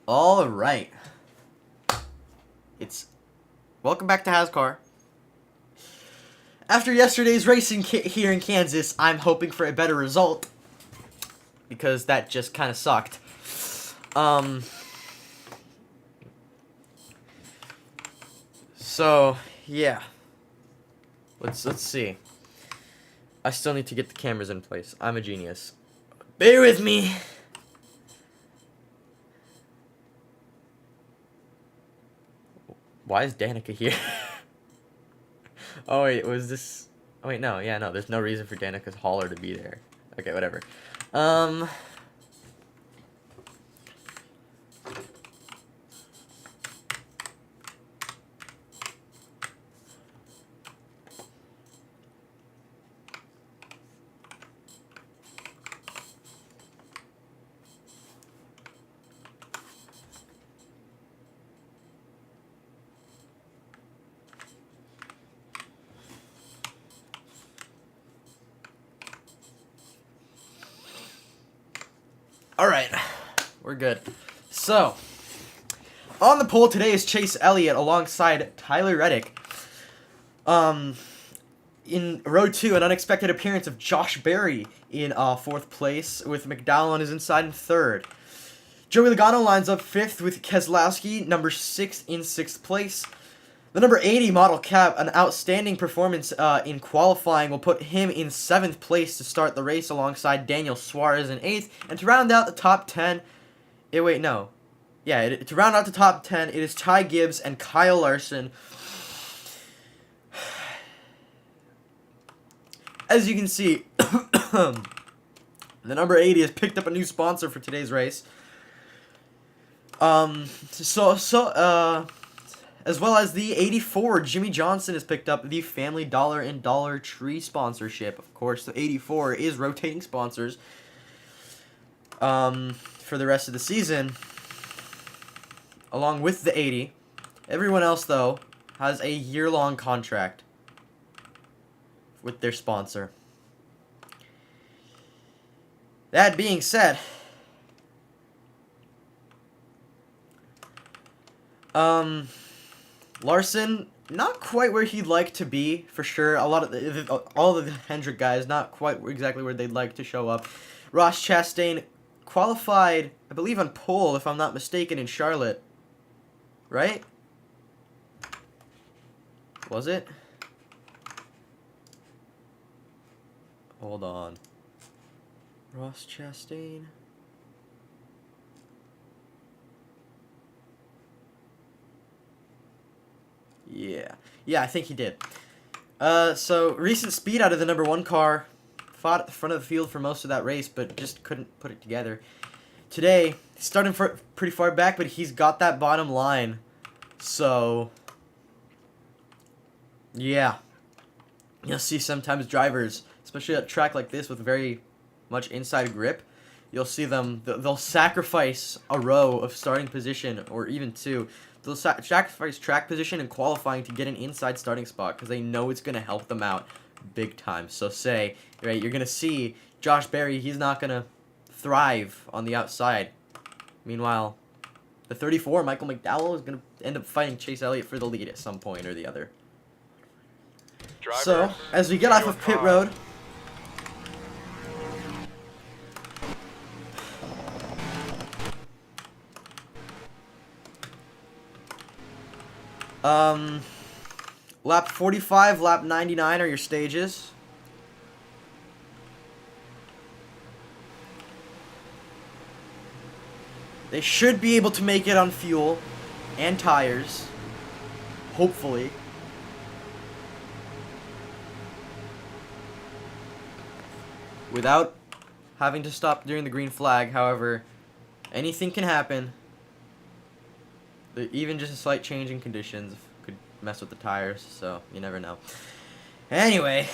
All right. Welcome back to HAZCAR. After yesterday's racing here in Kansas, I'm hoping for a better result because that just kind of sucked. So yeah. Let's see. I still need to get the cameras in place. I'm a genius. Bear with me. Why is Danica here? Oh wait, was this? Oh wait, no, yeah, no. There's no reason for Danica's hauler to be there. Okay, whatever. All right, we're good. So, on the pole today is Chase Elliott alongside Tyler Reddick. In row 2, an unexpected appearance of Josh Berry in 4th place, with McDowell on his inside in 3rd. Joey Logano lines up 5th with Keselowski, number 6 in 6th place. The number 80 Modal Cap, an outstanding performance in qualifying, will put him in 7th place to start the race alongside Daniel Suarez in 8th. And to round out the top 10, to round out the top 10, it is Ty Gibbs and Kyle Larson. As you can see, the number 80 has picked up a new sponsor for today's race. As well as the 84, Jimmy Johnson has picked up the Family Dollar and Dollar Tree sponsorship. Of course, the 84 is rotating sponsors for the rest of the season, along with the 80. Everyone else, though, has a year-long contract with their sponsor. That being said, Larson, not quite where he'd like to be, for sure. All of the Hendrick guys, not quite exactly where they'd like to show up. Ross Chastain qualified, I believe, on pole, if I'm not mistaken, in Charlotte. Right? Was it? Hold on. Ross Chastain. Yeah, I think he did. So recent speed out of the number 1 car. Fought at the front of the field for most of that race, but just couldn't put it together. Today, he's starting pretty far back, but he's got that bottom line. So, yeah. You'll see sometimes drivers, especially at a track like this with very much inside grip, you'll see them, they'll sacrifice a row of starting position, or even 2. They'll sacrifice track position and qualifying to get an inside starting spot because they know it's going to help them out big time. So say, right, you're going to see Josh Berry, he's not going to thrive on the outside. Meanwhile, the 34, Michael McDowell, is going to end up fighting Chase Elliott for the lead at some point or the other. So, as we get off of pit road, lap 45, lap 99 are your stages. They should be able to make it on fuel and tires, hopefully. Without having to stop during the green flag. However, anything can happen. Even just a slight change in conditions could mess with the tires, so you never know. Anyway,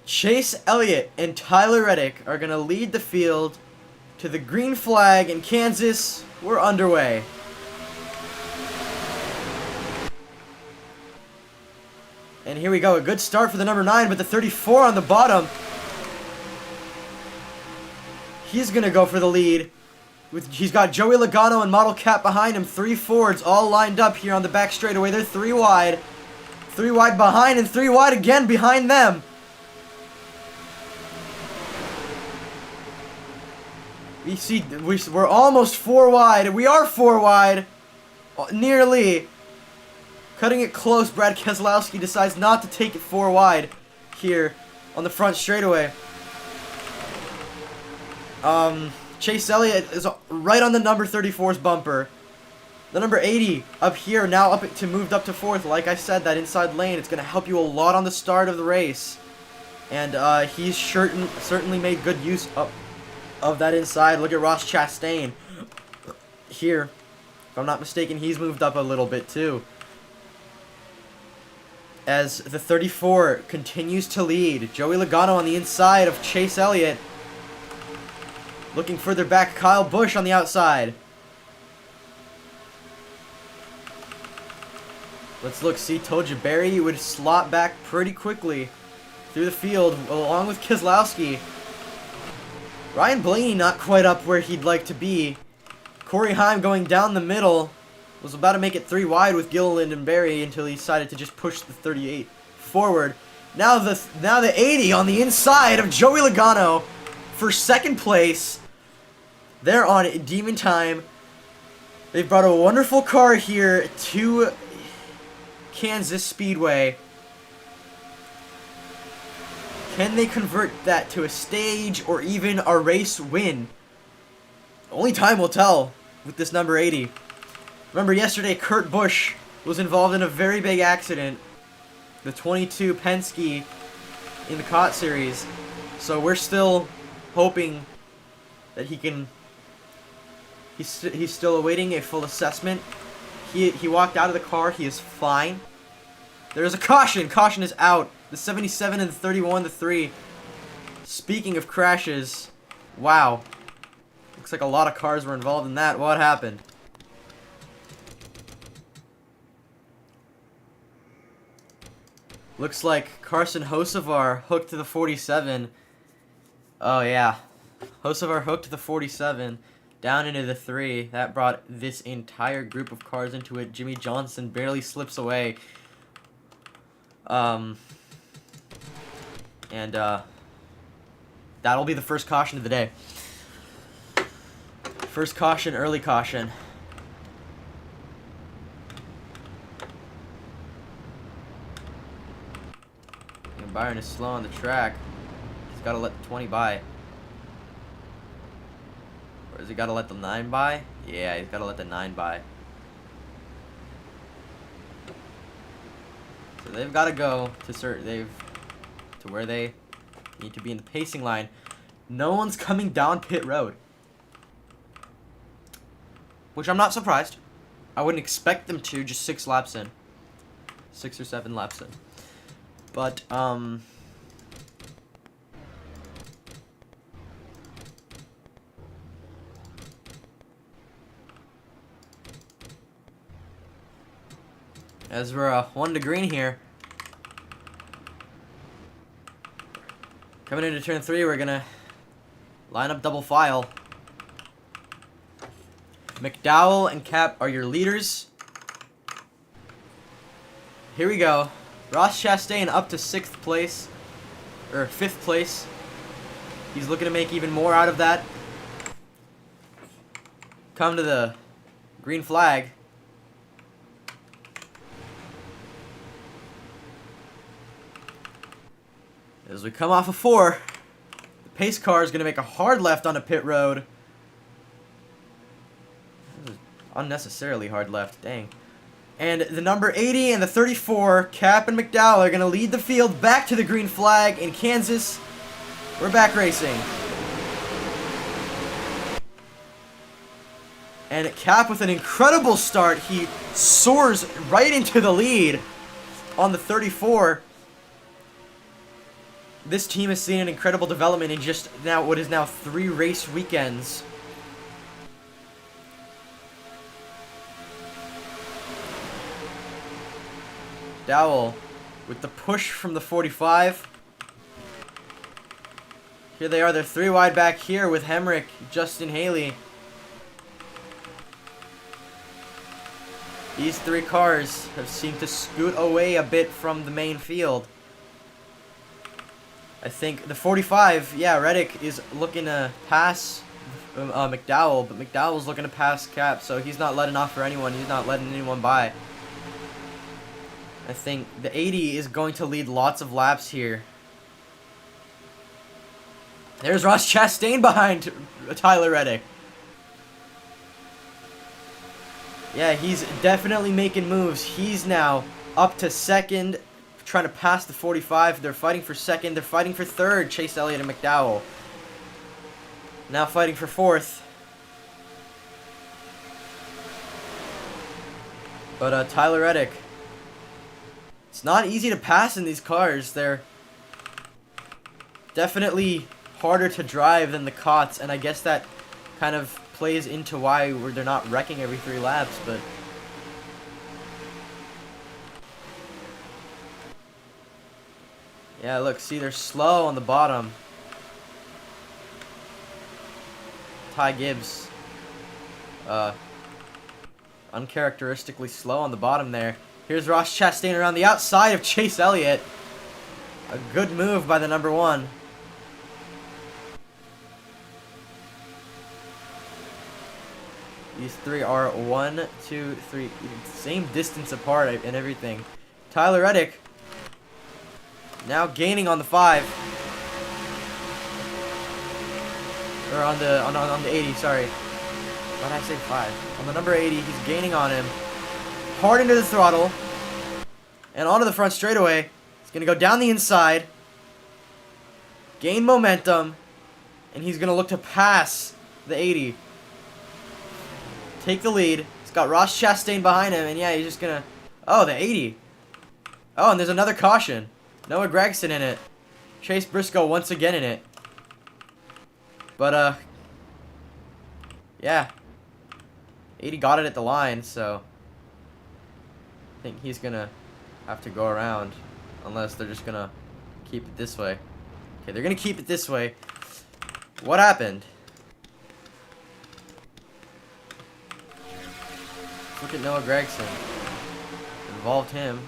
Chase Elliott and Tyler Reddick are going to lead the field to the green flag in Kansas. We're underway. And here we go, a good start for the number 9, but the 34 on the bottom. He's going to go for the lead He's got Joey Logano and Model Cap behind him. 3 Fords all lined up here on the back straightaway. They're 3 wide. 3 wide behind and 3 wide again behind them. We're almost 4 wide. We are 4 wide. Nearly. Cutting it close. Brad Keselowski decides not to take it 4 wide here on the front straightaway. Chase Elliott is right on the number 34's bumper. The number 80 up here, now moved up to 4th. Like I said, that inside lane, it's going to help you a lot on the start of the race. And he's certainly made good use of that inside. Look at Ross Chastain here. If I'm not mistaken, he's moved up a little bit too. As the 34 continues to lead. Joey Logano on the inside of Chase Elliott. Looking further back, Kyle Busch on the outside. Let's look. See, told you, Barry would slot back pretty quickly through the field along with Keselowski. Ryan Blaney not quite up where he'd like to be. Corey Heim going down the middle. Was about to make it 3 wide with Gilliland and Barry until he decided to just push the 38 forward. Now the 80 on the inside of Joey Logano for 2nd place. They're on Demon Time. They've brought a wonderful car here to Kansas Speedway. Can they convert that to a stage or even a race win? Only time will tell with this number 80. Remember yesterday, Kurt Busch was involved in a very big accident. The 22 Penske in the COT series. So we're still hoping that he can... He's still awaiting a full assessment. He walked out of the car. He is fine. There is a caution. Caution is out. The 77 and the 31-3. Speaking of crashes, wow. Looks like a lot of cars were involved in that. What happened? Looks like Carson Hocevar hooked to the 47. Oh yeah. Hocevar hooked to the 47. Down into the 3. That brought this entire group of cars into it. Jimmy Johnson barely slips away. And that'll be the first caution of the day. First caution, early caution. And Byron is slow on the track. He's got to let the 20 by. Or has he got to let the 9 by? Yeah, he's got to let the 9 by. So they've got to go to where they need to be in the pacing line. No one's coming down pit road. Which I'm not surprised. I wouldn't expect them to, just 6 laps in. 6 or 7 laps in. But, as we're 1 to green here. Coming into turn 3, we're gonna line up double file. McDowell and Cap are your leaders. Here we go. Ross Chastain up to 6th place, or 5th place. He's looking to make even more out of that. Come to the green flag. As we come off of 4, the pace car is going to make a hard left on a pit road. Unnecessarily hard left, dang. And the number 80 and the 34, Cap and McDowell, are going to lead the field back to the green flag in Kansas. We're back racing. And Cap with an incredible start. He soars right into the lead on the 34. This team has seen an incredible development in just now what is now 3 race weekends. Dowell with the push from the 45. Here they are. They're 3 wide back here with Hemrick, Justin Haley. These three cars have seemed to scoot away a bit from the main field. I think the 45, yeah, Reddick is looking to pass McDowell, but McDowell's looking to pass Cap, so he's not letting off for anyone. He's not letting anyone by. I think the 80 is going to lead lots of laps here. There's Ross Chastain behind Tyler Reddick. Yeah, he's definitely making moves. He's now up to second, trying to pass the 45. They're fighting for second. They're fighting for third, Chase Elliott and McDowell. Now fighting for fourth. But Tyler Reddick. It's not easy to pass in these cars. They're definitely harder to drive than the COTS, and I guess that kind of plays into why they're not wrecking every 3 laps, but yeah, look, see, they're slow on the bottom. Ty Gibbs, uncharacteristically slow on the bottom there. Here's Ross Chastain around the outside of Chase Elliott. A good move by the number 1. These 3 are 1, 2, 3, same distance apart and everything. Tyler Reddick now gaining on the 5. Or on the 80, sorry. Why did I say 5? On the number 80, he's gaining on him. Hard into the throttle. And onto the front straightaway. He's going to go down the inside. Gain momentum. And he's going to look to pass the 80. Take the lead. He's got Ross Chastain behind him. And yeah, he's just going to... Oh, the 80. Oh, and there's another caution. Noah Gragson in it. Chase Briscoe once again in it. But, yeah. 80 got it at the line, so I think he's gonna have to go around, unless they're just gonna keep it this way. Okay, they're gonna keep it this way. What happened? Look at Noah Gragson. Involved him.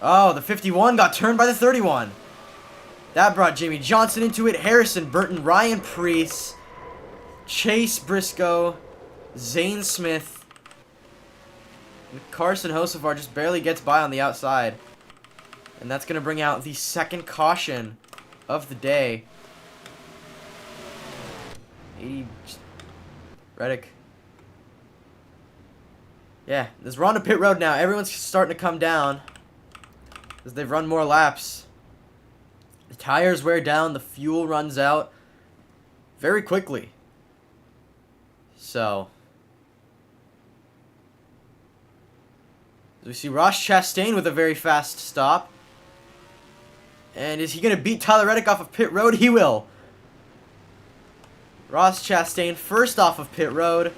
Oh, the 51 got turned by the 31. That brought Jamie Johnson into it. Harrison Burton, Ryan Preece, Chase Briscoe, Zane Smith. Carson Hocevar just barely gets by on the outside. And that's going to bring out the second caution of the day. 80... Reddick. Yeah, we're on to pit road now. Everyone's starting to come down as they've run more laps. The tires wear down. The fuel runs out very quickly. So, we see Ross Chastain with a very fast stop. And is he going to beat Tyler Reddick off of pit road? He will. Ross Chastain first off of pit road.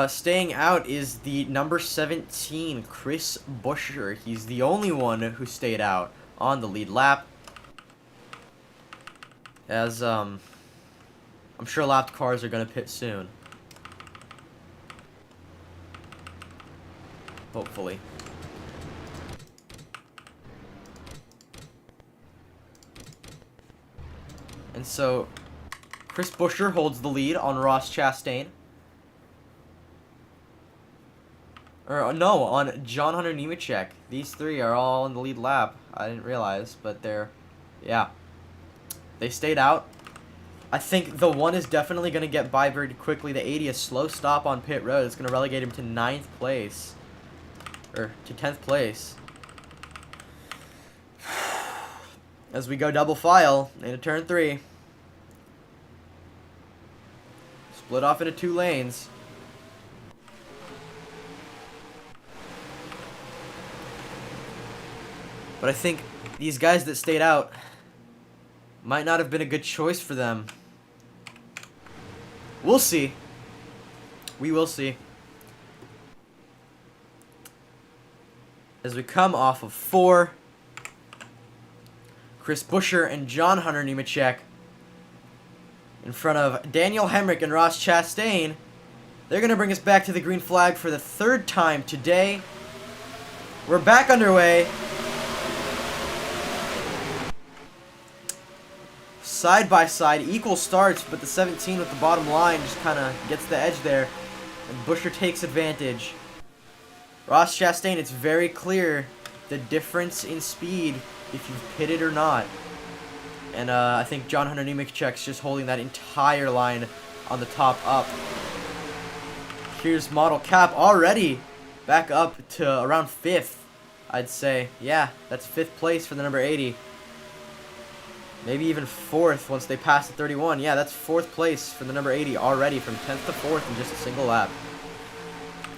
Staying out is the number 17, Chris Buescher. He's the only one who stayed out on the lead lap. As, I'm sure lapped cars are going to pit soon. Hopefully. And so, Chris Buescher holds the lead on Ross Chastain. Or, no, on John Hunter Nemechek. These 3 are all in the lead lap. I didn't realize, but they're, yeah. They stayed out. I think the 1 is definitely going to get by very quickly. The 80, a slow stop on pit road. It's going to relegate him to 9th place. Or to 10th place. As we go double file into turn 3. Split off into 2 lanes. But I think these guys that stayed out might not have been a good choice for them. We'll see. We will see. As we come off of 4, Chris Buescher and John Hunter Nemechek in front of Daniel Hemrick and Ross Chastain. They're going to bring us back to the green flag for the third time today. We're back underway. Side by side, equal starts, but the 17 with the bottom line just kind of gets the edge there. And Buescher takes advantage. Ross Chastain, it's very clear the difference in speed if you've pitted or not. And I think John Hunter Nemechek's just holding that entire line on the top up. Here's Modal Cap already back up to around 5th, I'd say. Yeah, that's 5th place for the number 80. Maybe even 4th once they pass the 31. Yeah, that's 4th place for the number 80 already from 10th to 4th in just a single lap.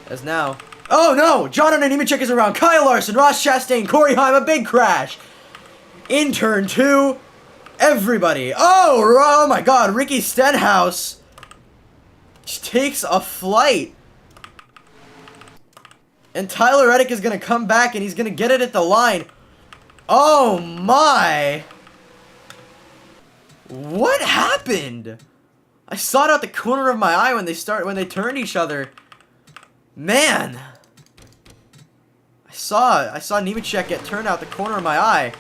As now... Oh no! John Hunter Nemechek is around. Kyle Larson, Ross Chastain, Corey Heim, a big crash. In turn 2, everybody. Oh my god, Ricky Stenhouse just takes a flight. And Tyler Reddick is going to come back and he's going to get it at the line. Oh my... What happened? I saw it out the corner of my eye when they turned each other. Man. I saw Nemechek get turned out the corner of my eye.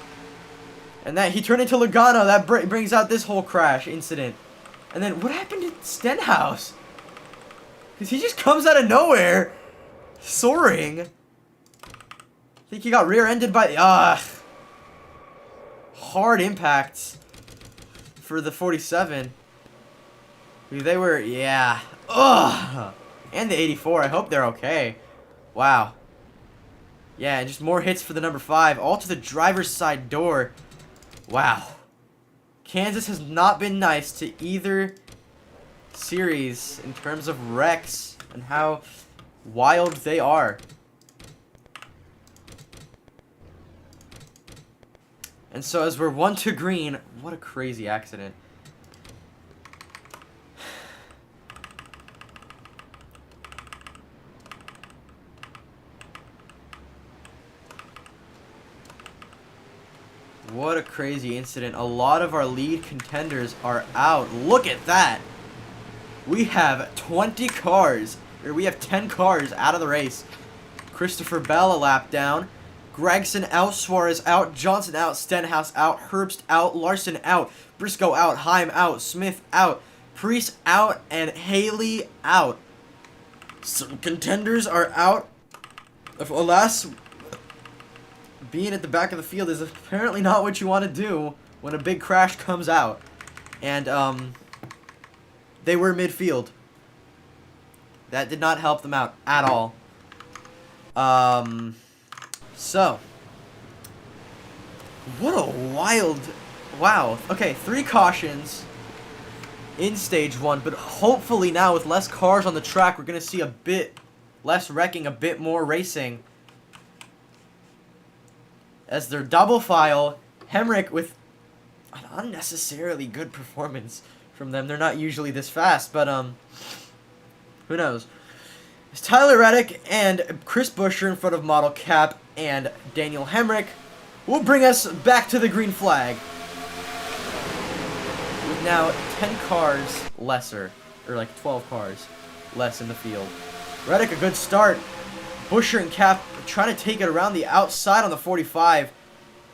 And that he turned into Logano. That brings out this whole crash incident. And then what happened to Stenhouse? Because he just comes out of nowhere. Soaring. I think he got rear-ended by... hard impacts. For the 47. They were, yeah. Ugh. And the 84. I hope they're okay. Wow. Yeah, and just more hits for the number 5. All to the driver's side door. Wow. Kansas has not been nice to either series in terms of wrecks and how wild they are. And so as we're 1 to green, what a crazy accident. What a crazy incident. A lot of our lead contenders are out. Look at that. We have 20 cars, or we have 10 cars out of the race. Christopher Bell a lap down. Gregson out, Suarez out, Johnson out, Stenhouse out, Herbst out, Larson out, Briscoe out, Heim out, Smith out, Priest out, and Haley out. Some contenders are out. Alas, being at the back of the field is apparently not what you want to do when a big crash comes out. And, they were midfield. That did not help them out at all. So, what a wild, wow. Okay, 3 cautions in stage 1, but hopefully now with less cars on the track, we're going to see a bit less wrecking, a bit more racing. As their double file, Hemrick with an unnecessarily good performance from them. They're not usually this fast, but, who knows. It's Tyler Reddick and Chris Buescher in front of Modal Cap and Daniel Hemrick will bring us back to the green flag. With now 10 cars lesser, or like 12 cars less in the field. Reddick a good start. Buescher and Cap trying to take it around the outside on the 45,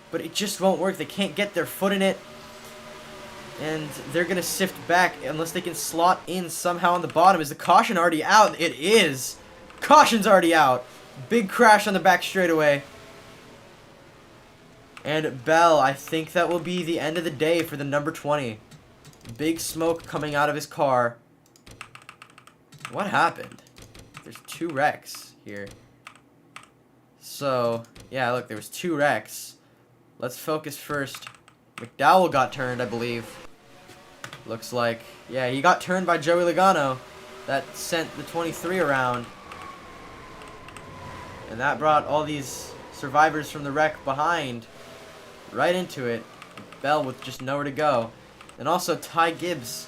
but it just won't work. They can't get their foot in it. And they're going to sift back unless they can slot in somehow on the bottom. Is the caution already out? It is. Caution's already out. Big crash on the back straightaway. And Bell, I think that will be the end of the day for the number 20. Big smoke coming out of his car. What happened? There's 2 wrecks here. So, yeah, look, there was 2 wrecks. Let's focus first. McDowell got turned, I believe. Looks like. Yeah, he got turned by Joey Logano. That sent the 23 around. And that brought all these survivors from the wreck behind right into it. Bell with just nowhere to go. And also Ty Gibbs.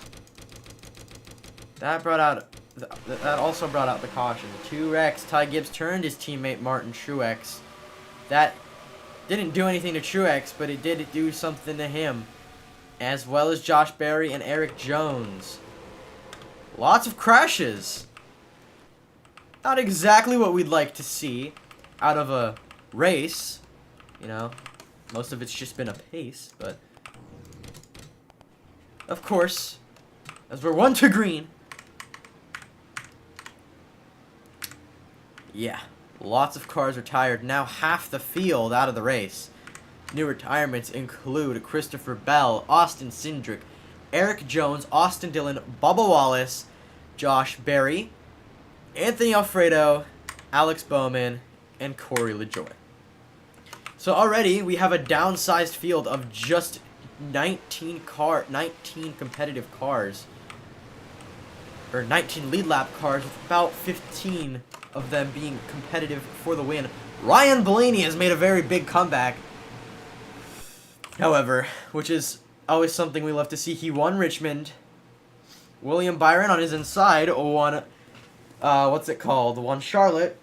That also brought out the caution. 2 wrecks. Ty Gibbs turned his teammate Martin Truex. That didn't do anything to Truex, but it did do something to him. as well as Josh Berry and Eric Jones. Lots of crashes. Not exactly what we'd like to see out of a race. You know, most of it's just been a pace, but of course, as we're 1 to green. Yeah, lots of cars retired. Now half the field out of the race. New retirements include Christopher Bell, Austin Cindric, Eric Jones, Austin Dillon, Bubba Wallace, Josh Berry, Anthony Alfredo, Alex Bowman, and Corey LaJoie. So already we have a downsized field of just 19 competitive cars, or 19 lead lap cars, with about 15 of them being competitive for the win. Ryan Blaney has made a very big comeback, however, which is always something we love to see. He won Richmond. William Byron on his inside won, won Charlotte.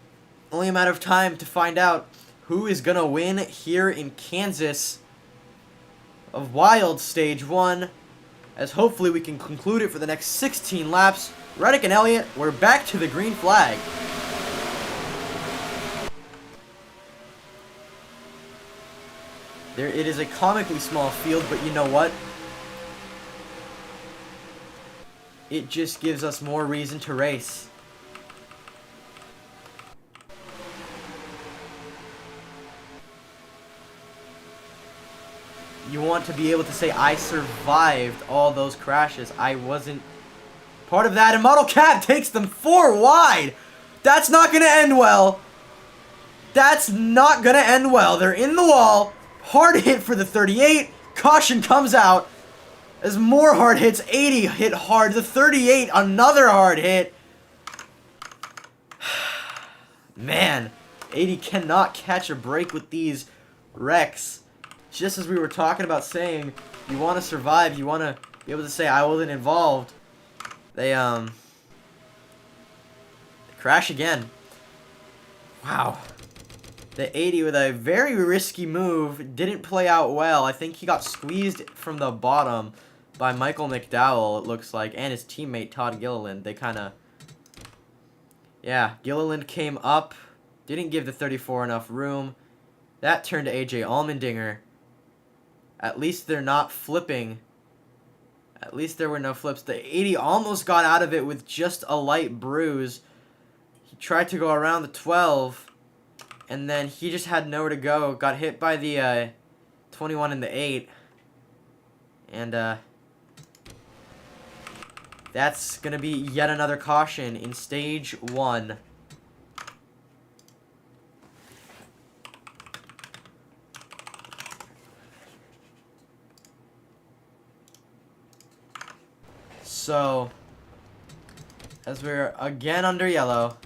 Only a matter of time to find out who is going to win here in Kansas of Wild Stage 1, as hopefully we can conclude it for the next 16 laps. Reddick and Elliott, we're back to the green flag. It is a comically small field, but you know what? It just gives us more reason to race. You want to be able to say, I survived all those crashes. I wasn't part of that. And Modal Cab takes them 4 wide. That's not going to end well. That's not going to end well. They're in the wall. Hard hit for the 38. Caution comes out as more hard hits. 80 hit hard. The 38, another hard hit. Man, 80 cannot catch a break with these wrecks. Just as we were talking about saying, you want to survive, you want to be able to say, I wasn't involved. They crash again. Wow. The 80 with a very risky move didn't play out well. I think he got squeezed from the bottom by Michael McDowell, it looks like, and his teammate Todd Gilliland. They kind of... Yeah, Gilliland came up, didn't give the 34 enough room. That turned to AJ Allmendinger. At least they're not flipping. At least there were no flips. The 80 almost got out of it with just a light bruise. He tried to go around the 12, and then he just had nowhere to go. Got hit by the 21 and the 8. And that's going to be yet another caution in stage 1. So, as we're again under yellow,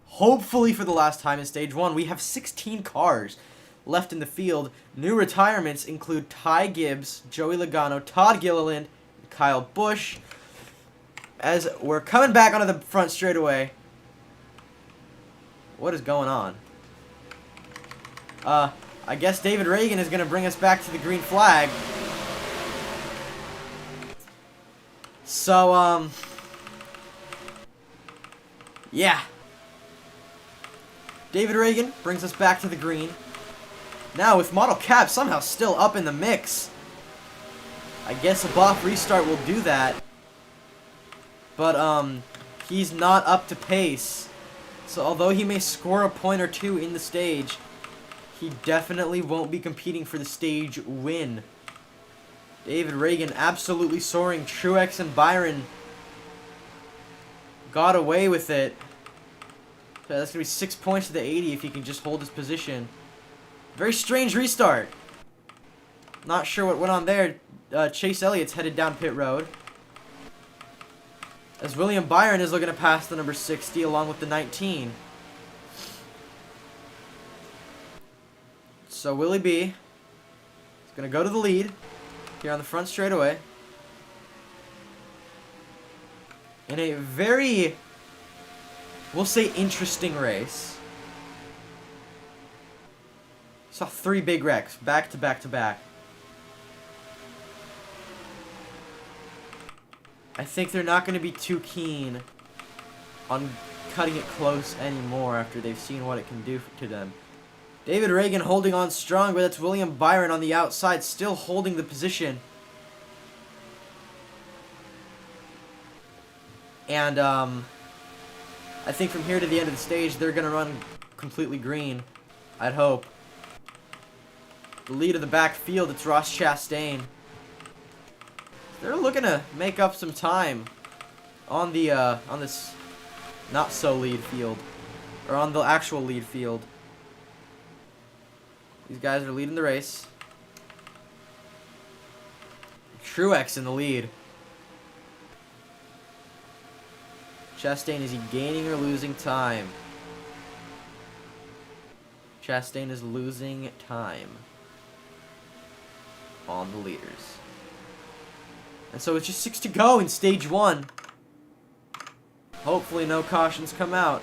hopefully for the last time in stage 1, we have 16 cars left in the field. New retirements include Ty Gibbs, Joey Logano, Todd Gilliland, and Kyle Busch. As we're coming back onto the front straightaway. What is going on? I guess David Reagan is going to bring us back to the green flag. So, yeah. David Reagan brings us back to the green. Now, with Modal Cab somehow still up in the mix, I guess a buff restart will do that. But, he's not up to pace. So, although he may score a point or two in the stage, he definitely won't be competing for the stage win. David Reagan absolutely soaring. Truex and Byron got away with it. So that's going to be 6 points to the 80 if he can just hold his position. Very strange restart. Not sure what went on there. Chase Elliott's headed down pit road. As William Byron is looking to pass the number 60 along with the 19. So Willie B is going to go to the lead here on the front straightaway. In a very, we'll say, interesting race. Saw 3 big wrecks, back to back to back. I think they're not going to be too keen on cutting it close anymore after they've seen what it can do to them. David Reagan holding on strong, but that's William Byron on the outside, still holding the position. And I think from here to the end of the stage, they're going to run completely green, I'd hope. The lead of the backfield, it's Ross Chastain. They're looking to make up some time on the on this not so lead field, or on the actual lead field. These guys are leading the race. Truex in the lead. Chastain, is he gaining or losing time? Chastain is losing time on the leaders. And so it's just 6 to go in stage 1. Hopefully no cautions come out.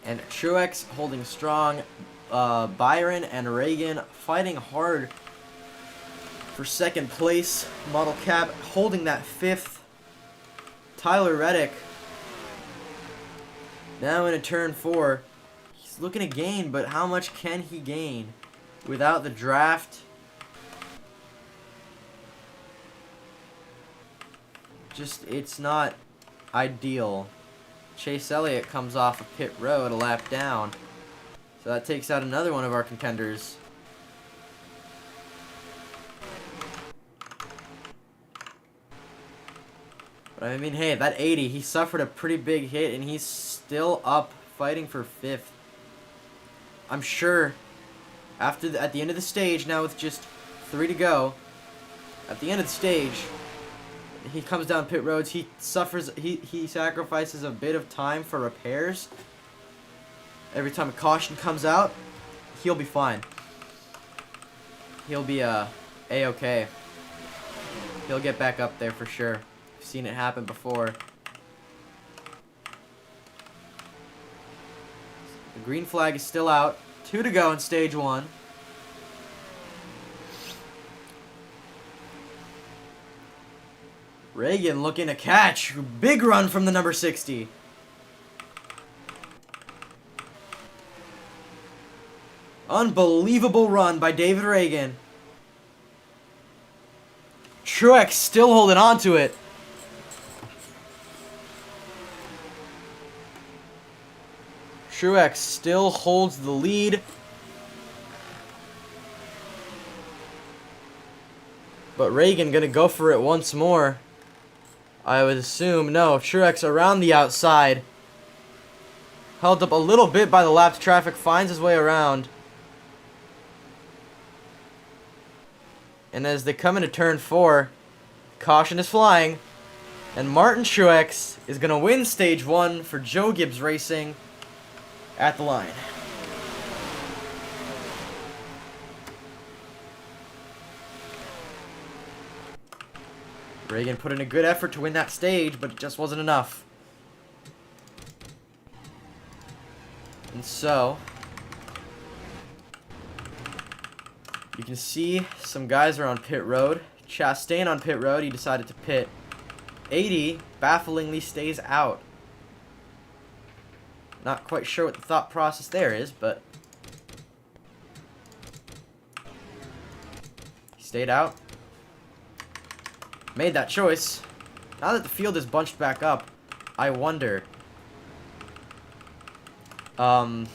And Truex holding strong. Byron and Reagan fighting hard for second place. Model Cap holding that 5th. Tyler Reddick now into turn 4. He's looking to gain, but how much can he gain without the draft? Just, it's not ideal. Chase Elliott comes off of pit road a lap down. So that takes out another one of our contenders. But I mean, hey, that 80, he suffered a pretty big hit, and he's still up fighting for 5th. I'm sure at the end of the stage, now with just 3 to go, at the end of the stage, he comes down pit roads, he sacrifices a bit of time for repairs. Every time a caution comes out, he'll be fine. He'll be A-okay. He'll get back up there for sure. I've seen it happen before. The green flag is still out. 2 to go in stage 1. Reagan looking to catch. Big run from the number 60. Unbelievable run by David Reagan. Truex still holding on to it. Truex still holds the lead. But Reagan gonna go for it once more. I would assume. No, Truex around the outside. Held up a little bit by the lapped traffic. Finds his way around. And as they come into turn 4, caution is flying. And Martin Truex is going to win stage 1 for Joe Gibbs Racing at the line. Reagan put in a good effort to win that stage, but it just wasn't enough. And so, you can see some guys are on pit road. Chastain on pit road, he decided to pit. 80 bafflingly stays out. Not quite sure what the thought process there is, but he stayed out. Made that choice. Now that the field is bunched back up, I wonder. We're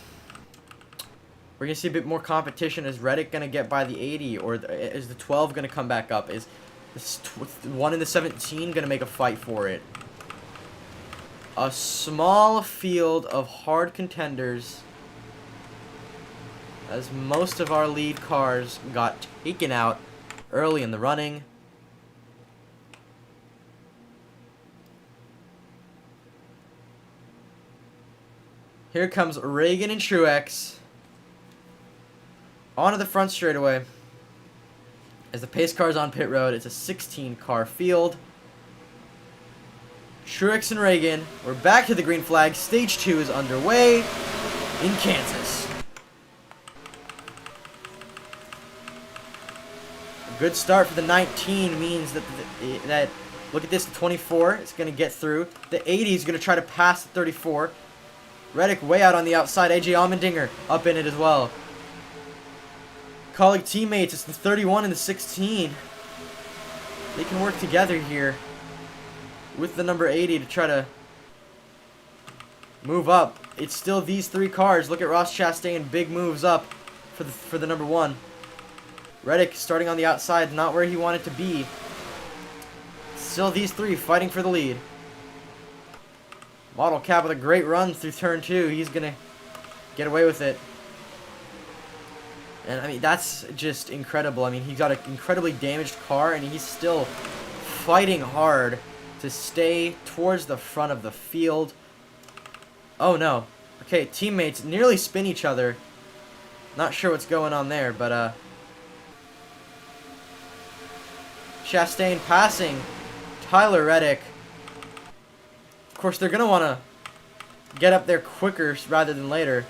going to see a bit more competition. Is Reddick going to get by the 80? Or is the 12 going to come back up? Is this one in the 17 going to make a fight for it? A small field of hard contenders, as most of our lead cars got taken out early in the running. Here comes Reagan and Truex onto the front straightaway. As the pace car is on pit road, it's a 16-car field. Truex and Reagan, we're back to the green flag. Stage 2 is underway in Kansas. A good start for the 19 means that look at this, the 24 is going to get through. The 80 is going to try to pass the 34. Reddick way out on the outside. AJ Allmendinger up in it as well. Colleague teammates, it's the 31 and the 16. They can work together here with the number 80 to try to move up. It's still these three cars. Look at Ross Chastain, big moves up for the number 1. Reddick starting on the outside, not where he wanted to be. Still these three fighting for the lead. Modal Cap with a great run through turn 2. He's going to get away with it. And, I mean, that's just incredible. I mean, he's got an incredibly damaged car, and he's still fighting hard to stay towards the front of the field. Oh, no. Okay, teammates nearly spin each other. Not sure what's going on there, but, Chastain passing Tyler Reddick. Of course, they're going to want to get up there quicker rather than later.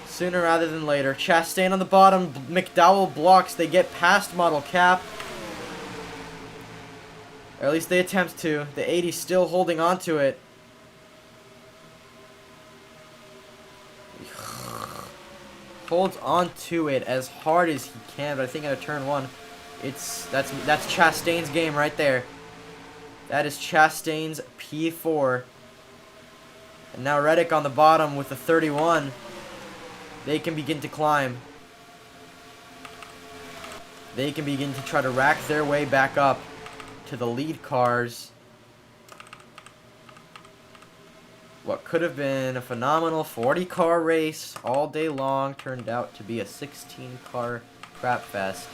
Sooner rather than later. Chastain on the bottom. McDowell blocks. They get past Modal Cap. Or at least they attempt to. The 80 still holding on to it. Holds on to it as hard as he can, but I think at a turn 1, that's Chastain's game right there. That is Chastain's P4. And now Reddick on the bottom with the 31. They can begin to climb. They can begin to try to rack their way back up to the lead cars. What could have been a phenomenal 40-car race all day long turned out to be a 16-car crap fest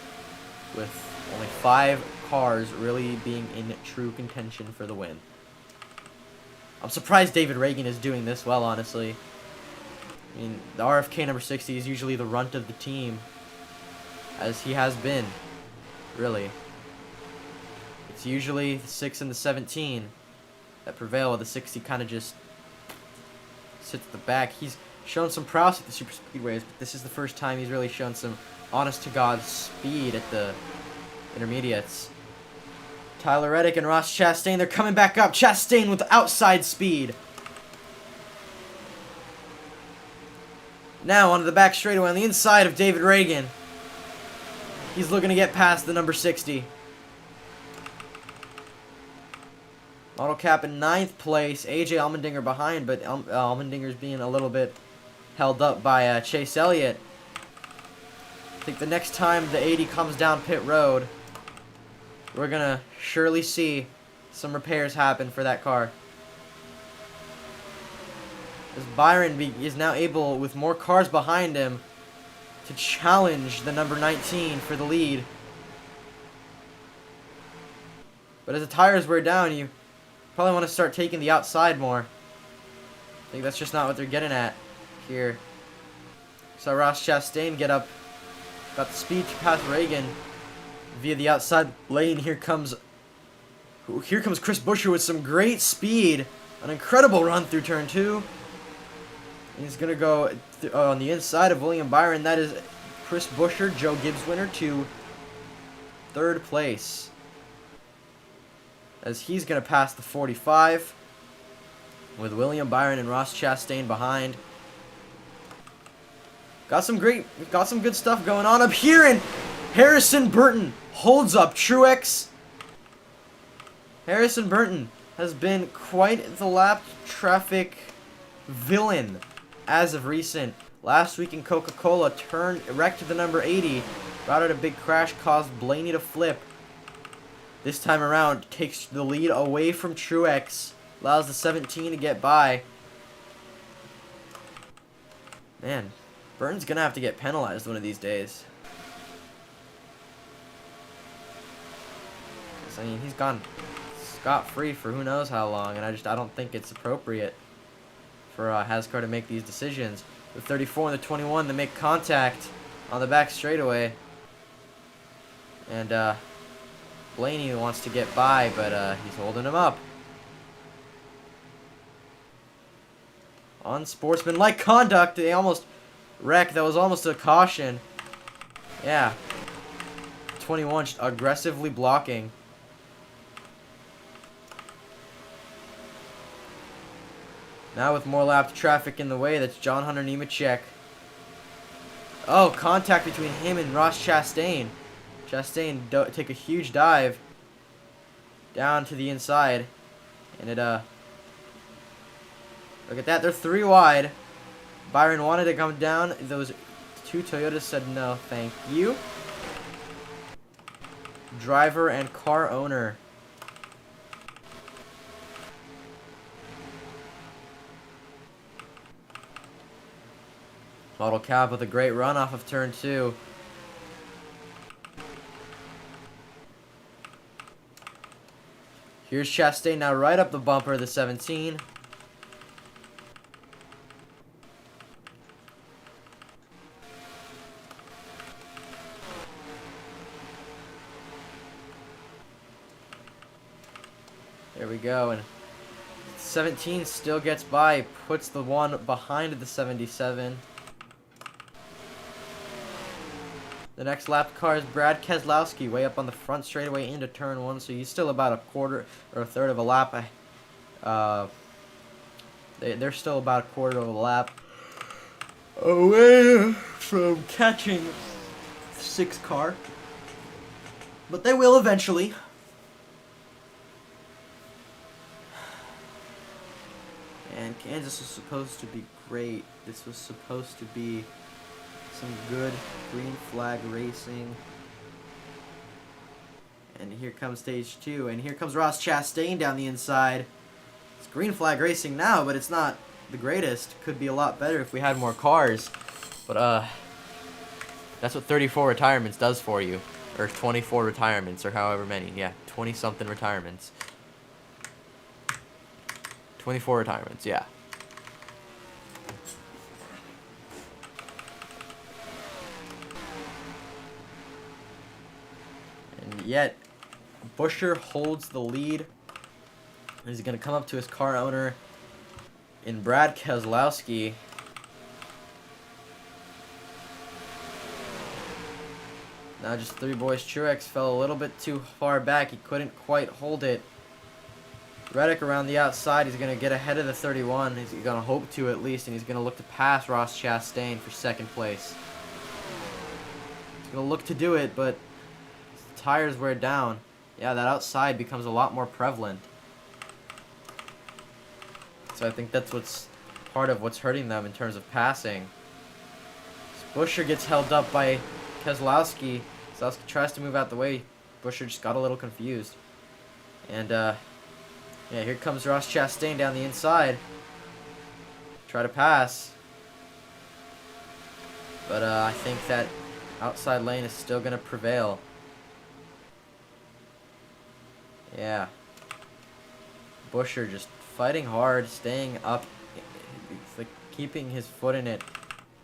with only 5 cars really being in true contention for the win. I'm surprised David Reagan is doing this well, honestly. I mean, the RFK number 60 is usually the runt of the team, as he has been, really. It's usually the 6 and the 17 that prevail, while the 60 kind of just sits at the back. He's shown some prowess at the super speedways, but this is the first time he's really shown some honest-to-God speed at the intermediates. Tyler Reddick and Ross Chastain, they're coming back up. Chastain with outside speed. Now onto the back straightaway on the inside of David Reagan. He's looking to get past the number 60. Modal Cap in 9th place. AJ Allmendinger behind, but Allmendinger's being a little bit held up by Chase Elliott. I think the next time the 80 comes down pit road, we're going to surely see some repairs happen for that car. As Byron is now able, with more cars behind him, to challenge the number 19 for the lead. But as the tires wear down, you probably want to start taking the outside more. I think that's just not what they're getting at here. So Ross Chastain get up. Got the speed to pass Reagan via the outside lane. Here comes Chris Buescher with some great speed. An incredible run through turn 2. He's going to go on the inside of William Byron. That is Chris Buescher, Joe Gibbs winner, to 3rd place. As he's going to pass the 45 with William Byron and Ross Chastain behind. Got some good stuff going on up here, and Harrison Burton holds up Truex. Harrison Burton has been quite the lap traffic villain as of recent. Last week in Coca-Cola, wrecked the number 80, routed a big crash, caused Blaney to flip. This time around, takes the lead away from Truex, allows the 17 to get by. Man, Burton's gonna have to get penalized one of these days. I mean, he's gone scot-free for who knows how long, and I don't think it's appropriate for HAZCAR to make these decisions. The 34 and the 21, they make contact. on the back straightaway. And Blaney wants to get by, but he's holding him up. Unsportsmanlike conduct. They almost wrecked. That was almost a caution. Yeah. 21 just aggressively blocking. Now with more lap traffic in the way, that's John Hunter Nemechek. Oh, contact between him and Ross Chastain. Chastain take a huge dive down to the inside. And it, look at that, they're 3 wide. Byron wanted to come down. Those 2 Toyotas said no, thank you. Driver and car owner. Modal Cap with a great run off of turn 2. Here's Chastain now right up the bumper of the 17. There we go, and 17 still gets by, puts the one behind the 77. The next lap car is Brad Keselowski, way up on the front straightaway into turn 1, so he's still about a quarter or a third of a lap. They're still about a quarter of a lap away from catching 6 car, but they will eventually. And Kansas was supposed to be great. This was supposed to be some good green flag racing. And here comes stage 2. And here comes Ross Chastain down the inside. It's green flag racing now, but it's not the greatest. Could be a lot better if we had more cars. But that's what 34 retirements does for you. Or 24 retirements, or however many. Yeah, 20-something retirements. 24 retirements, yeah. And yet, Buescher holds the lead. He's going to come up to his car owner in Brad Keselowski. Now just 3 boys. Truex fell a little bit too far back. He couldn't quite hold it. Reddick around the outside. He's going to get ahead of the 31. He's going to hope to at least. And he's going to look to pass Ross Chastain for 2nd place. He's going to look to do it, but his tires wear down. Yeah, that outside becomes a lot more prevalent. So I think that's what's part of what's hurting them in terms of passing. Buescher gets held up by Keselowski. Keselowski tries to move out the way. Buescher just got a little confused. And, yeah, here comes Ross Chastain down the inside. Try to pass. But I think that outside lane is still going to prevail. Yeah. Buescher just fighting hard, staying up, like keeping his foot in it.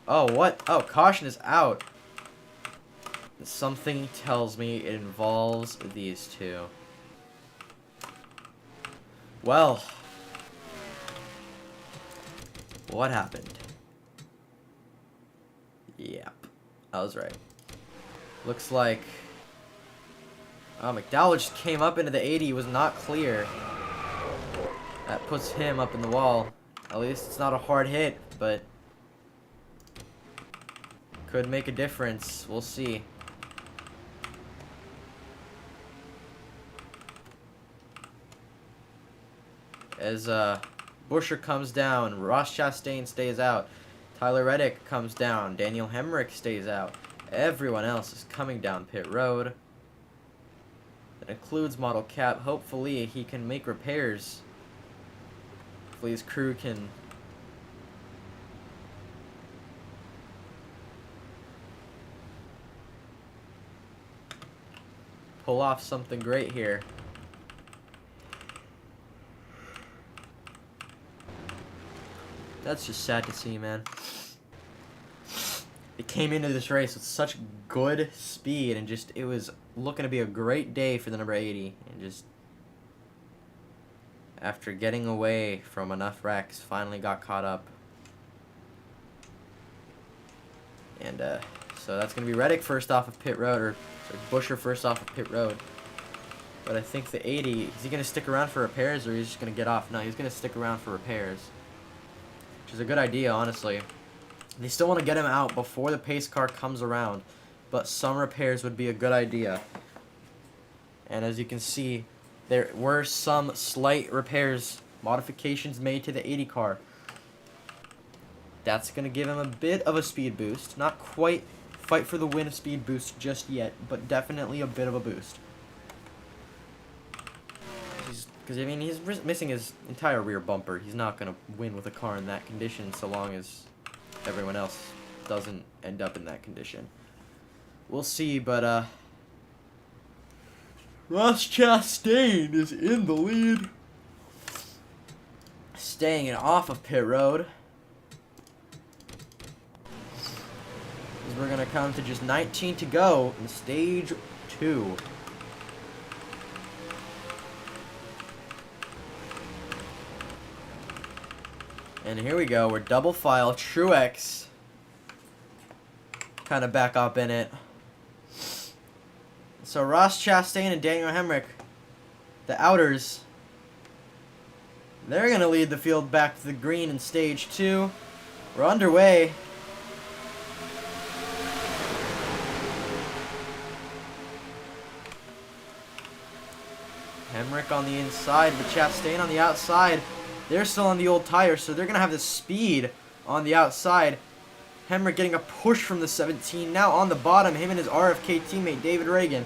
Oh, what? Oh, caution is out. Something tells me it involves these two. Well, what happened? Yep, I was right. Looks like McDowell just came up into the 80, was not clear. That puts him up in the wall. At least it's not a hard hit, but could make a difference. We'll see. As Buescher comes down, Ross Chastain stays out, Tyler Reddick comes down, Daniel Hemrick stays out. Everyone else is coming down pit road. That includes Modal Cap. Hopefully he can make repairs. Hopefully his crew can pull off something great here. That's just sad to see, man. They came into this race with such good speed, and just it was looking to be a great day for the number 80. And just after getting away from enough wrecks, finally got caught up. And so that's going to be Reddick first off of pit road, or sorry, Busher first off of pit road. But I think the 80, is he going to stick around for repairs, or he's just going to get off? No, he's going to stick around for repairs, which is a good idea, honestly. They still want to get him out before the pace car comes around, but some repairs would be a good idea. And as you can see, there were some slight repairs, modifications made to the 80 car. That's going to give him a bit of a speed boost. Not quite fight for the win speed boost just yet, but definitely a bit of a boost. Because, I mean, he's missing his entire rear bumper. He's not going to win with a car in that condition so long as everyone else doesn't end up in that condition. We'll see, but Ross Chastain is in the lead, staying it off of pit road. As we're gonna come to just 19 to go in stage 2. And here we go, we're double file, Truex kind of back up in it. So Ross Chastain and Daniel Hemrick, the outers, they're going to lead the field back to the green in stage 2. We're underway. Hemrick on the inside, but Chastain on the outside. They're still on the old tires, so they're going to have the speed on the outside. Hemrick getting a push from the 17. Now on the bottom, him and his RFK teammate, David Reagan.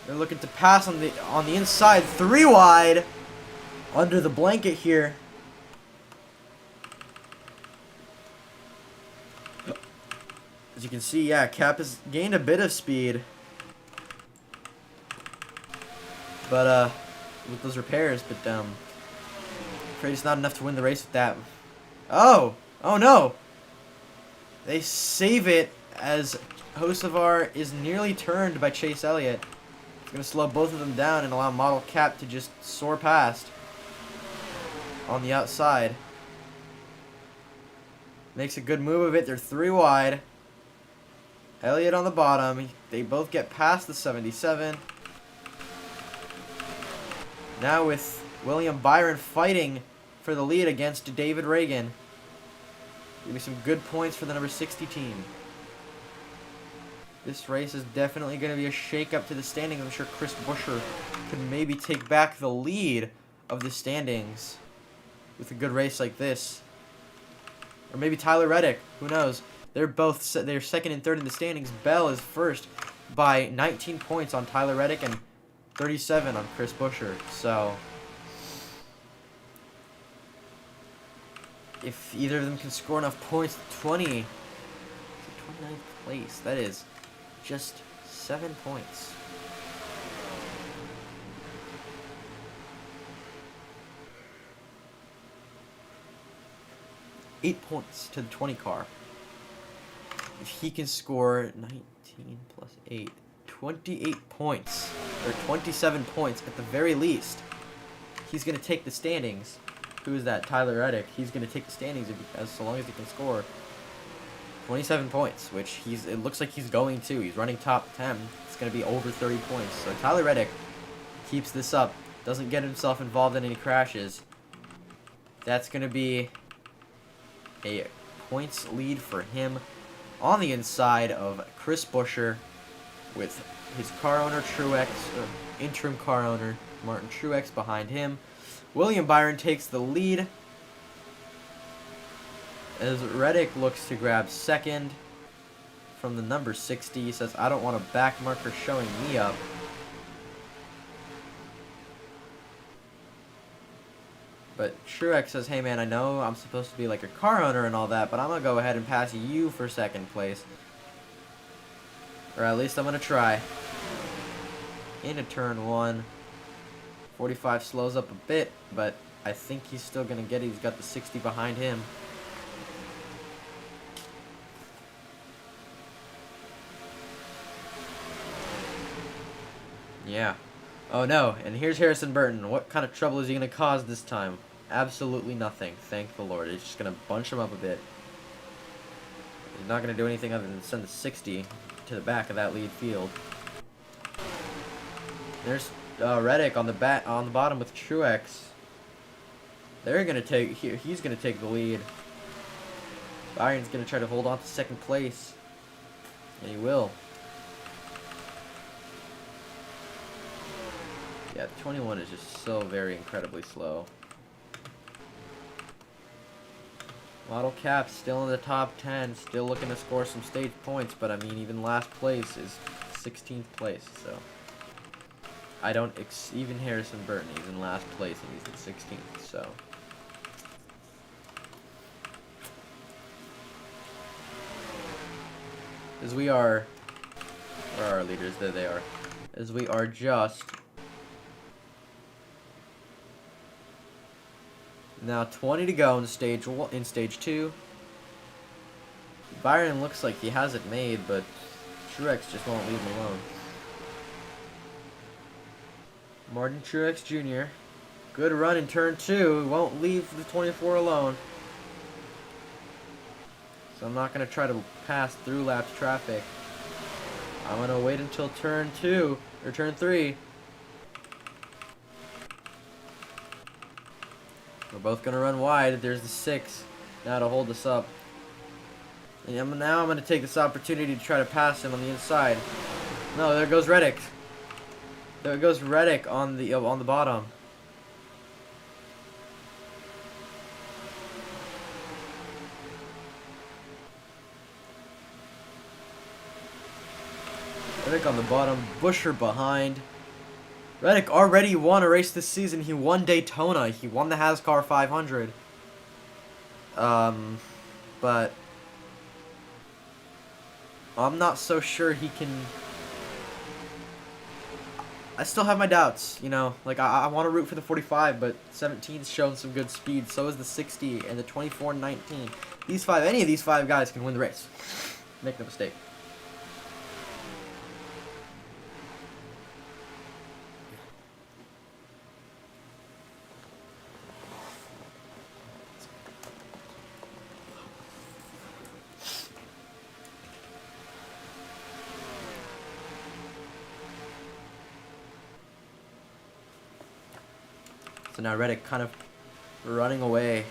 They're looking to pass on the inside. 3 wide. Under the blanket here. As you can see, yeah, Cap has gained a bit of speed. But, with those repairs, but afraid it's not enough to win the race with that. Oh no! They save it as Hocevar is nearly turned by Chase Elliott. It's gonna slow both of them down and allow Model Cap to just soar past on the outside. Makes a good move of it. They're 3 wide. Elliott on the bottom. They both get past the 77. Now with William Byron fighting for the lead against David Reagan. Give me some good points for the number 60 team. This race is definitely going to be a shake-up to the standings. I'm sure Chris Buescher could maybe take back the lead of the standings with a good race like this. Or maybe Tyler Reddick. Who knows? They're second and third in the standings. Bell is first by 19 points on Tyler Reddick and 37 on Chris Buescher. So if either of them can score enough points, 29th place. That is just 7 points. Eight points to the 20 car. If he can score 19 plus 8, 28 points, or 27 points at the very least, he's going to take the standings. Who is that? Tyler Reddick. He's going to take the standings as so long as he can score 27 points, which it looks like he's going to. He's running top 10. It's going to be over 30 points. So Tyler Reddick keeps this up, doesn't get himself involved in any crashes. That's going to be a points lead for him on the inside of Chris Buescher with his car owner Truex, or interim car owner Martin Truex behind him. William Byron takes the lead as Reddick looks to grab second from the number 60. He says, I don't want a back marker showing me up. But Truex says, hey man, I know I'm supposed to be like a car owner and all that, but I'm going to go ahead and pass you for second place. Or at least I'm going to try. Into turn 1. 45 slows up a bit, but I think he's still going to get it. He's got the 60 behind him. Yeah. Oh no, and here's Harrison Burton. What kind of trouble is he going to cause this time? Absolutely nothing. Thank the Lord. He's just going to bunch him up a bit. He's not going to do anything other than send the 60 to the back of that lead field. There's Reddick on the bottom with Truex. They're going to take... He's going to take the lead. Byron's going to try to hold on to second place. And he will. Yeah, 21 is just so very incredibly slow. Model Cap still in the top 10, still looking to score some stage points, but I mean, even last place is 16th place, so. I don't, even Harrison Burton, he's in last place and he's in 16th, so. As we are, where are our leaders? There they are. As we are just now 20 to go in stage 2. Byron looks like he has it made, but Truex just won't leave him alone. Martin Truex Jr. Good run in turn 2. Won't leave the 24 alone. So I'm not going to try to pass through lapped traffic. I'm going to wait until turn 2, or turn 3. We're both going to run wide. There's the 6 now to hold us up. And now I'm going to take this opportunity to try to pass him on the inside. No, there goes Reddick. There goes Reddick on the bottom. Reddick on the bottom, Buescher behind. Reddick already won a race this season. He won Daytona. He won the HAZCAR 500. But I'm not so sure he can. I still have my doubts, you know. Like, I want to root for the 45, but 17's shown some good speed. So is the 60 and the 24-19. Any of these 5 guys can win the race. Make no mistake. So now Reddick kind of running away.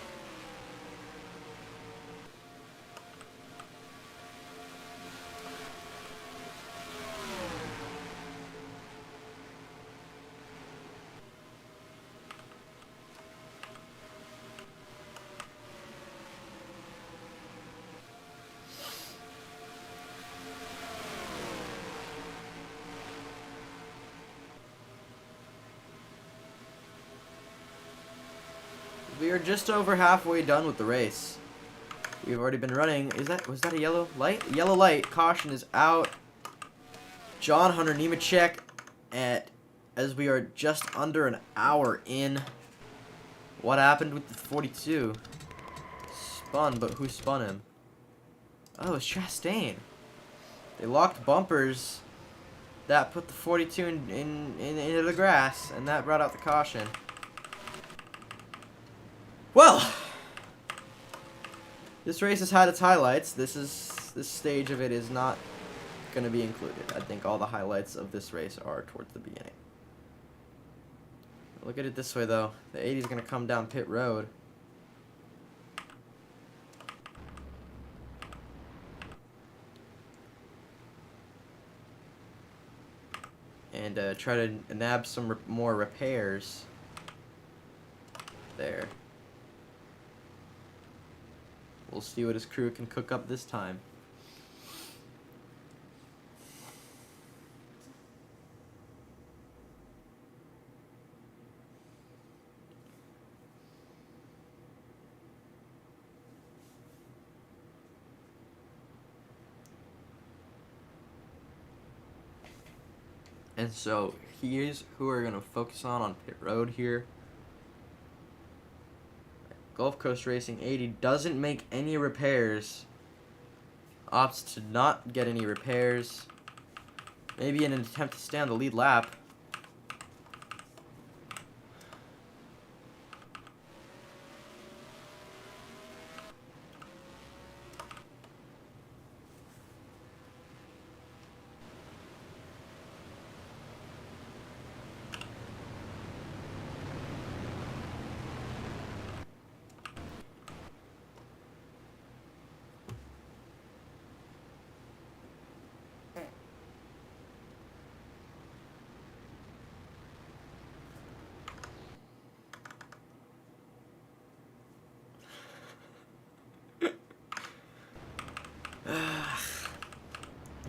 We are just over halfway done with the race. We've already been running. Was that a yellow light? Yellow light. Caution is out. John Hunter Nemechek as we are just under an hour in. What happened with the 42? Spun, but who spun him? Oh, it's Chastain. They locked bumpers. That put the 42 into the grass, and that brought out the caution. Well, this race has had its highlights. This stage of it is not going to be included. I think all the highlights of this race are towards the beginning. Look at it this way, though. The 80 is going to come down pit road. And try to nab some more repairs there. We'll see what his crew can cook up this time. And so here's who we're going to focus on pit road here. Gulf Coast Racing 80 doesn't make any repairs. Opts to not get any repairs. Maybe in an attempt to stay on the lead lap.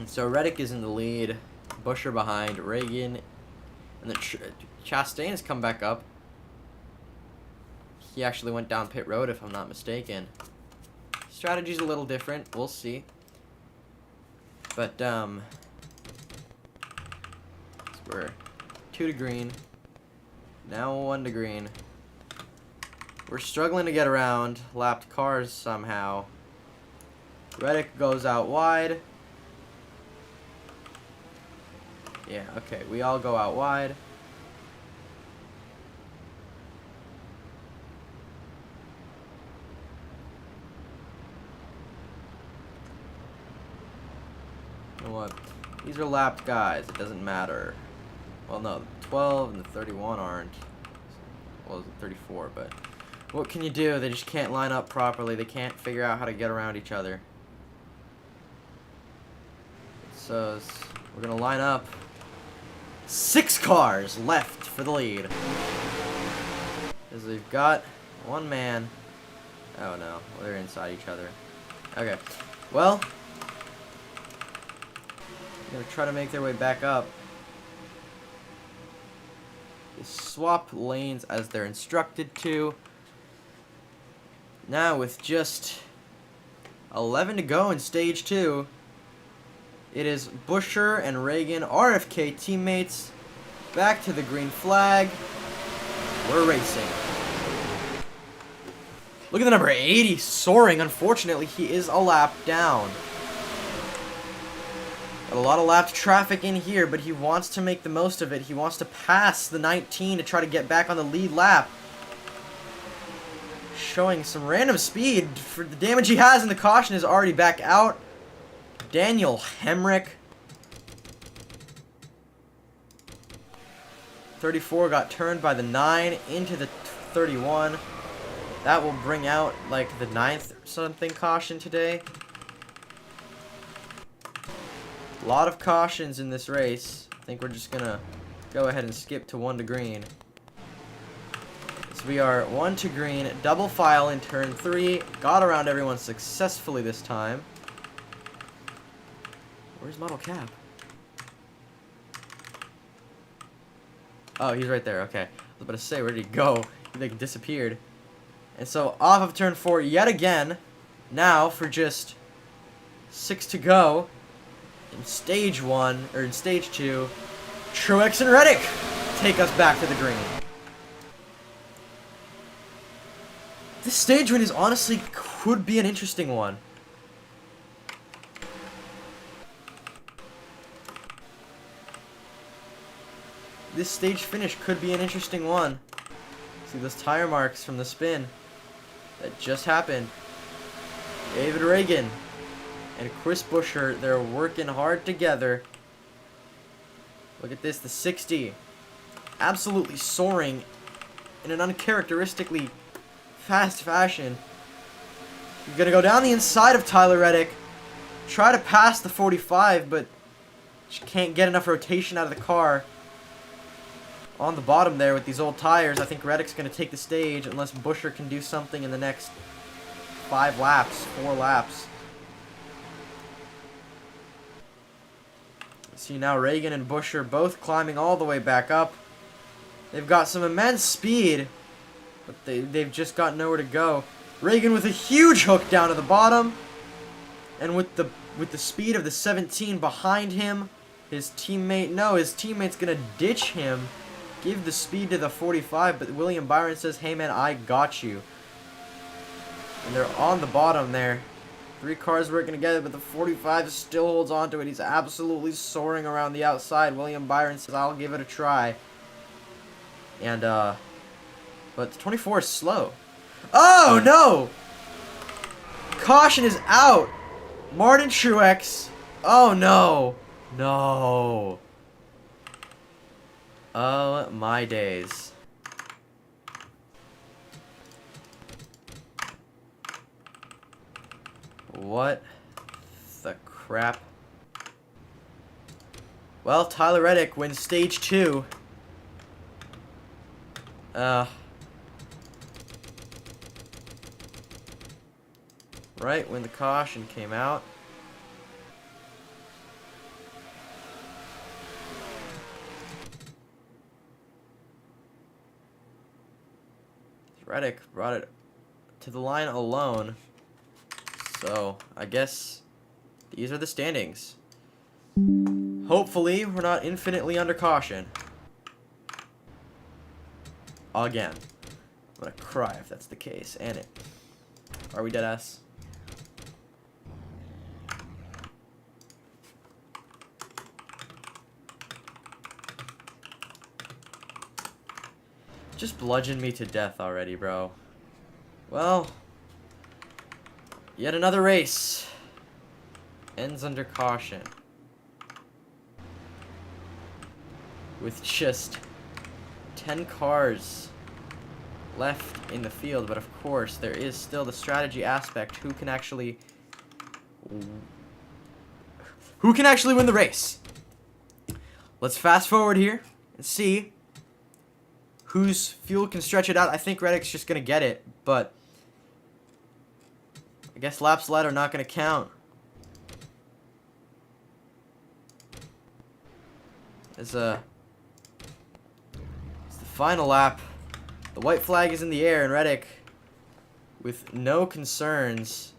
So Reddick is in the lead, Busher behind, Reagan, and then Chastain has come back up. He actually went down pit road, if I'm not mistaken. Strategy's a little different. We'll see. But, we're 2 to green. Now 1 to green. We're struggling to get around lapped cars somehow. Reddick goes out wide. Yeah, okay. We all go out wide. You know what? These are lapped guys. It doesn't matter. Well, no. The 12 and the 31 aren't. Well, it's 34, but what can you do? They just can't line up properly. They can't figure out how to get around each other. So we're going to line up. 6 cars left for the lead. Because we've got 1 man. Oh no, they're inside each other. Okay, well, they're gonna try to make their way back up. They swap lanes as they're instructed to. Now with just 11 to go in stage 2, it is Busher and Reagan, RFK teammates, back to the green flag. We're racing. Look at the number 80 soaring. Unfortunately, he is a lap down. Got a lot of lapped traffic in here, but he wants to make the most of it. He wants to pass the 19 to try to get back on the lead lap. Showing some random speed for the damage he has, and the caution is already back out. Daniel Hemrick. 34 got turned by the 9 into the 31. That will bring out like the 9th or something caution today. A lot of cautions in this race. I think we're just gonna go ahead and skip to 1 to green. So we are 1 to green, double file in turn 3. Got around everyone successfully this time. Where's Modal Cap? Oh, he's right there. Okay. I was about to say, where did he go? He like disappeared. And so off of turn 4 yet again. Now for just 6 to go in stage 1 or in stage 2, Truex and Reddick take us back to the green. This stage win is honestly could be an interesting one. This stage finish could be an interesting one. See those tire marks from the spin that just happened. David Reagan and Chris Buescher, they're working hard together. Look at this, the 60. Absolutely soaring in an uncharacteristically fast fashion. You're going to go down the inside of Tyler Reddick. Try to pass the 45, but just can't get enough rotation out of the car. On the bottom there with these old tires, I think Reddick's going to take the stage unless Buescher can do something in the next 5 laps, 4 laps. See now Reagan and Buescher both climbing all the way back up. They've got some immense speed, but they've just got nowhere to go. Reagan with a huge hook down to the bottom, and with the speed of the 17 behind him, his teammate's going to ditch him. Give the speed to the 45, but William Byron says, hey man, I got you. And they're on the bottom there. 3 cars working together, but the 45 still holds on to it. He's absolutely soaring around the outside. William Byron says, I'll give it a try. And, but the 24 is slow. Oh, no! Caution is out! Martin Truex. Oh, no. No. Oh, my days. What the crap? Well, Tyler Reddick wins stage 2. Right when the caution came out. Reddick brought it to the line alone. So, I guess these are the standings. Hopefully, we're not infinitely under caution. Again. I'm gonna cry if that's the case. And it. Are we dead ass? Just bludgeoned me to death already, bro. Well, yet another race ends under caution. With just 10 cars left in the field, but of course there is still the strategy aspect. Who can actually win the race? Let's fast forward here and see whose fuel can stretch it out. I think Reddick's just gonna get it, but I guess laps led are not gonna count. It's the final lap. The white flag is in the air, and Reddick, with no concerns,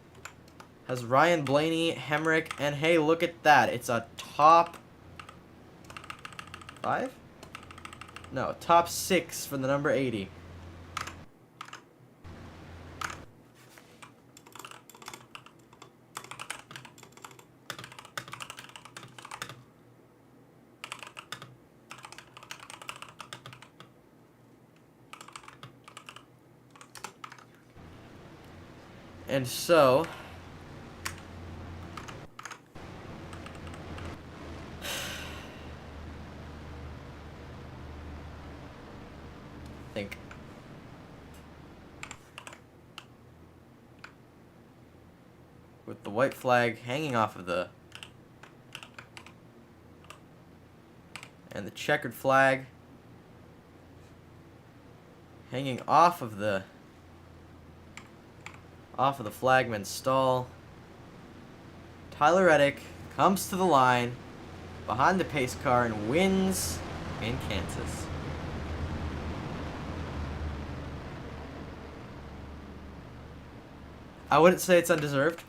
has Ryan Blaney, Hemrick, and hey, look at that. It's a top 5? No, top 6 for the number 80. And so, I think with the white flag hanging off of the and the checkered flag hanging off of the flagman's stall, Tyler Reddick comes to the line behind the pace car and wins in Kansas. I wouldn't say it's undeserved,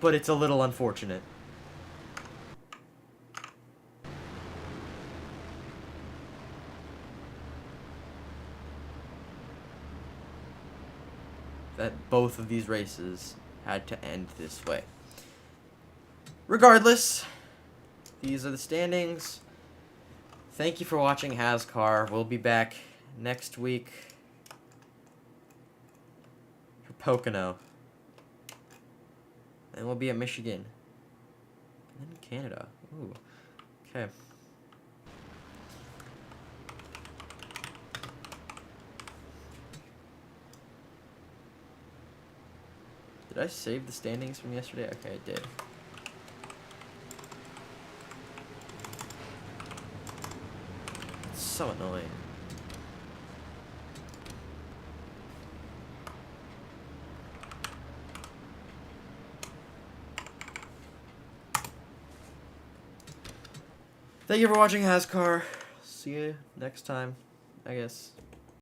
but it's a little unfortunate. That both of these races had to end this way. Regardless, these are the standings. Thank you for watching HAZCAR. We'll be back next week for Pocono. And we'll be at Michigan. And then Canada. Ooh. Okay. Did I save the standings from yesterday? Okay, I did. It's so annoying. Thank you for watching HAZCAR. See you next time, I guess.